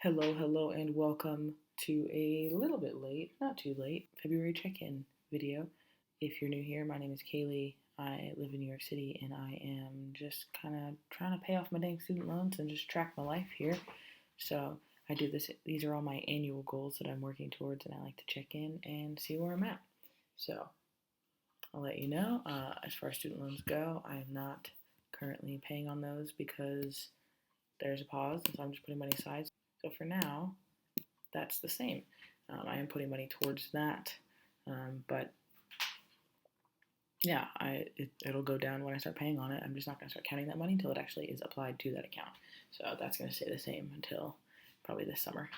Hello, and welcome to a little bit late, not too late, February check-in video. If you're new here, my name is Kaylee. I live in New York City, and I am just kind of trying to pay off my dang student loans and just track my life here. So I do this. These are all my annual goals that I'm working towards, and I like to check in and see where I'm at. So I'll let you know. As far as student loans go, I am not currently paying on those because there's a pause, and so I'm just putting money aside. So for now, that's the same. I am putting money towards that, but yeah, it'll go down when I start paying on it. I'm just not going to start counting that money until it actually is applied to that account. So that's going to stay the same until probably this summer.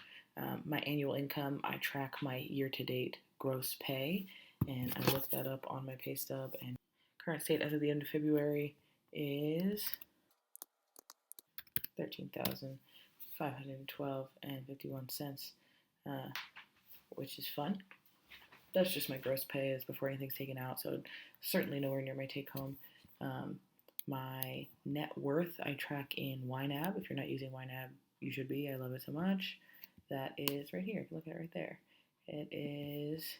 My annual income, I track my year-to-date gross pay, and I looked that up on my pay stub. And current state as of the end of February is 13,512 and 51 cents, which is fun. That's just my gross pay is before anything's taken out, so certainly nowhere near my take home. My net worth I track in YNAB. If you're not using YNAB, you should be. I love it so much. That is right here. If you look at it right there, it is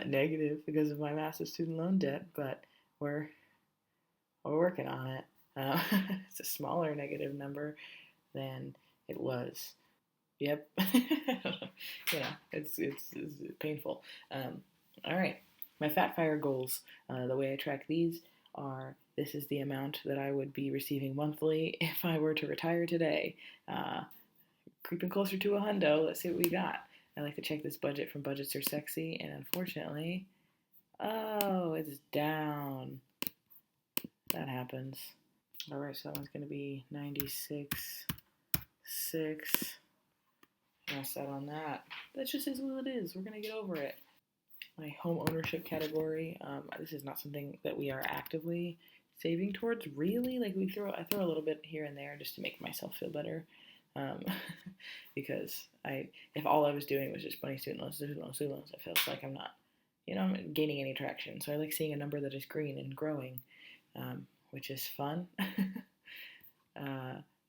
negative because of my massive student loan debt, but we're working on it. It's a smaller negative number than it was. Yep. It's painful. All right. My Fat Fire goals. The way I track these are this is the amount that I would be receiving monthly if I were to retire today. Creeping closer to a hundo. Let's see what we got. I like to check this budget from Budgets Are Sexy, and unfortunately, oh, it's down. That happens. All right, so that one's going to be 96.6. Mess out on that. That just is what it is. We're gonna get over it. My home ownership category. This is not something that we are actively saving towards. Really, like I throw a little bit here and there just to make myself feel better. Because if all I was doing was just money student loans, I feel like I'm not, I'm gaining any traction. So I like seeing a number that is green and growing, which is fun.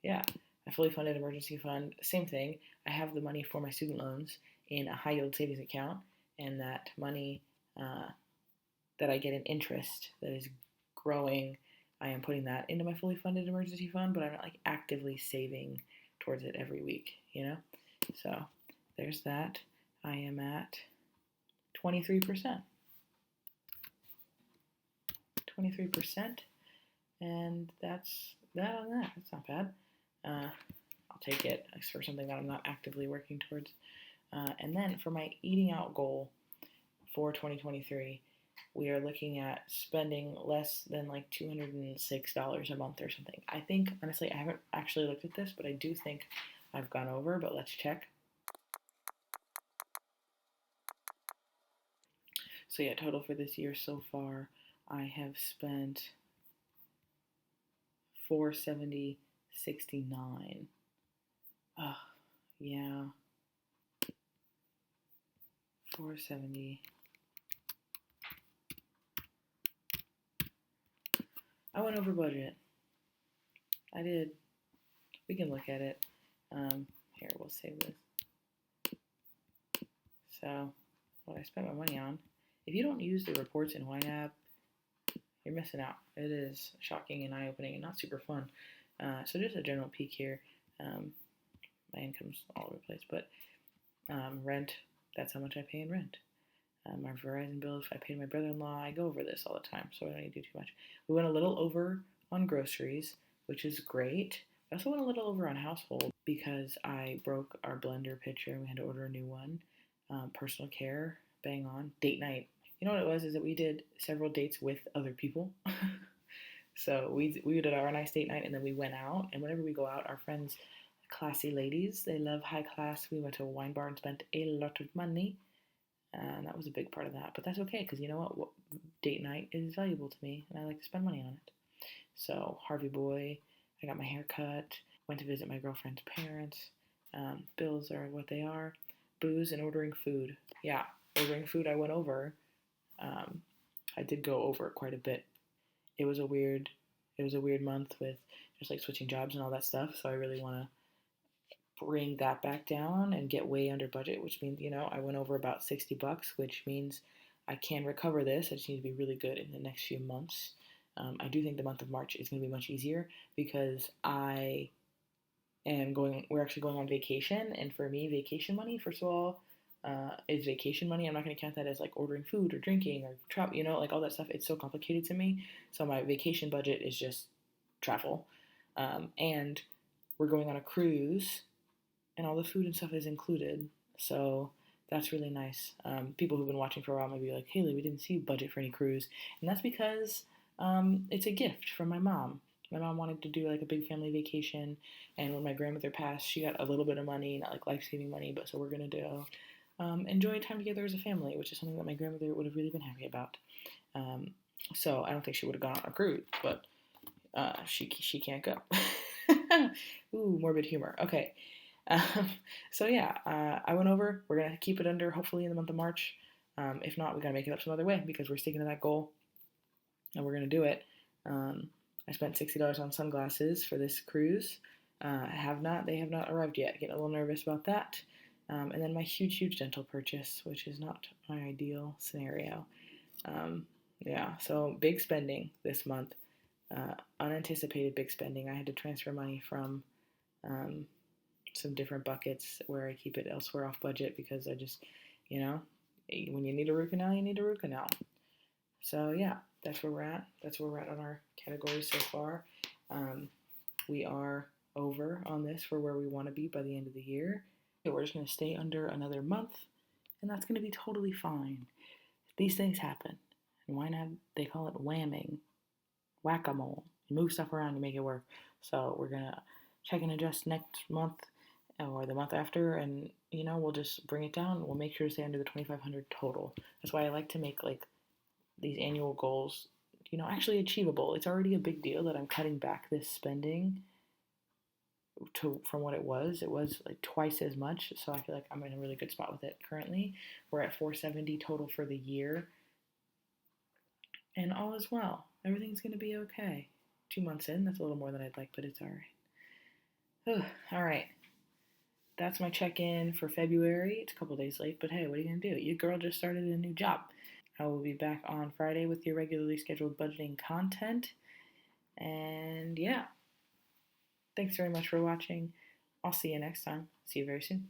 Yeah. A fully funded emergency fund, same thing. I have the money for my student loans in a high yield savings account, and that money that I get in interest that is growing, I am putting that into my fully funded emergency fund, but I'm not like actively saving towards it every week, So there's that. I am at 23%. 23%, and that's that on that. That's not bad. I'll take it for something that I'm not actively working towards. And then for my eating out goal for 2023, we are looking at spending less than like $206 a month or something. I think, honestly, I haven't actually looked at this, but I do think I've gone over, but let's check. So yeah, total for this year so far, I have spent $470.69. Oh, yeah. 470. I went over budget. I did. We can look at it. Here, we'll save this. So, what I spent my money on. If you don't use the reports in YNAB, you're missing out. It is shocking and eye-opening and not super fun. So just a general peek here. My income's all over the place, but rent, that's how much I pay in rent. My Verizon bill, if I paid my brother-in-law, I go over this all the time, so I don't need to do too much. We went a little over on groceries, which is great. I also went a little over on household because I broke our blender pitcher and we had to order a new one. Personal care, bang on. Date night. You know what it was is that we did several dates with other people. So we did our nice date night and then we went out. And whenever we go out, our friends, classy ladies, they love high class. We went to a wine bar and spent a lot of money. And that was a big part of that. But that's okay because you know what? Date night is valuable to me and I like to spend money on it. So Harvey Boy, I got my hair cut, went to visit my girlfriend's parents. Bills are what they are. Booze and ordering food. Yeah, ordering food I went over. I did go over quite a bit. It was a weird It was a weird month with just like switching jobs and all that stuff. So I really want to bring that back down and get way under budget, which means, I went over about $60, which means I can recover this. I just need to be really good in the next few months. I do think the month of March is going to be much easier because we're actually going on vacation. And for me, vacation money, first of all, is vacation money. I'm not going to count that as like ordering food or drinking or travel, like all that stuff. It's so complicated to me. So my vacation budget is just travel. And we're going on a cruise and all the food and stuff is included. So that's really nice. People who've been watching for a while might be like, Haley, we didn't see budget for any cruise. And that's because it's a gift from my mom. My mom wanted to do like a big family vacation, and when my grandmother passed, she got a little bit of money, not like life-saving money, but so we're gonna do enjoy time together as a family, which is something that my grandmother would have really been happy about. So I don't think she would have gone on a cruise, but she can't go. Ooh, morbid humor. Okay. So yeah, I went over. We're gonna keep it under, hopefully in the month of March. If not, we gotta make it up some other way because we're sticking to that goal, and we're gonna do it. I spent $60 on sunglasses for this cruise. They have not arrived yet. Getting a little nervous about that. And then my huge dental purchase, which is not my ideal scenario. Yeah, so big spending this month. Unanticipated big spending. I had to transfer money from some different buckets where I keep it elsewhere off budget because I just, when you need a root canal, you need a root canal. So yeah, that's where we're at. That's where we're at on our categories so far. We are over on this for where we want to be by the end of the year. So we're just going to stay under another month, and that's going to be totally fine. These things happen. And why not? They call it whamming, whack-a-mole. You move stuff around, you make it work. So we're going to check and adjust next month or the month after, and we'll just bring it down. We'll make sure to stay under the 2,500 total. That's why I like to make like these annual goals, actually achievable. It's already a big deal that I'm cutting back this spending from what it was. It was like twice as much, so I feel like I'm in a really good spot with it currently. We're at 470 total for the year, and all is well. Everything's going to be okay. 2 months in, that's a little more than I'd like, but it's all right. All right. That's my check-in for February. It's a couple days late, but hey, what are you going to do? Your girl just started a new job. I will be back on Friday with your regularly scheduled budgeting content. And yeah, thanks very much for watching. I'll see you next time. See you very soon.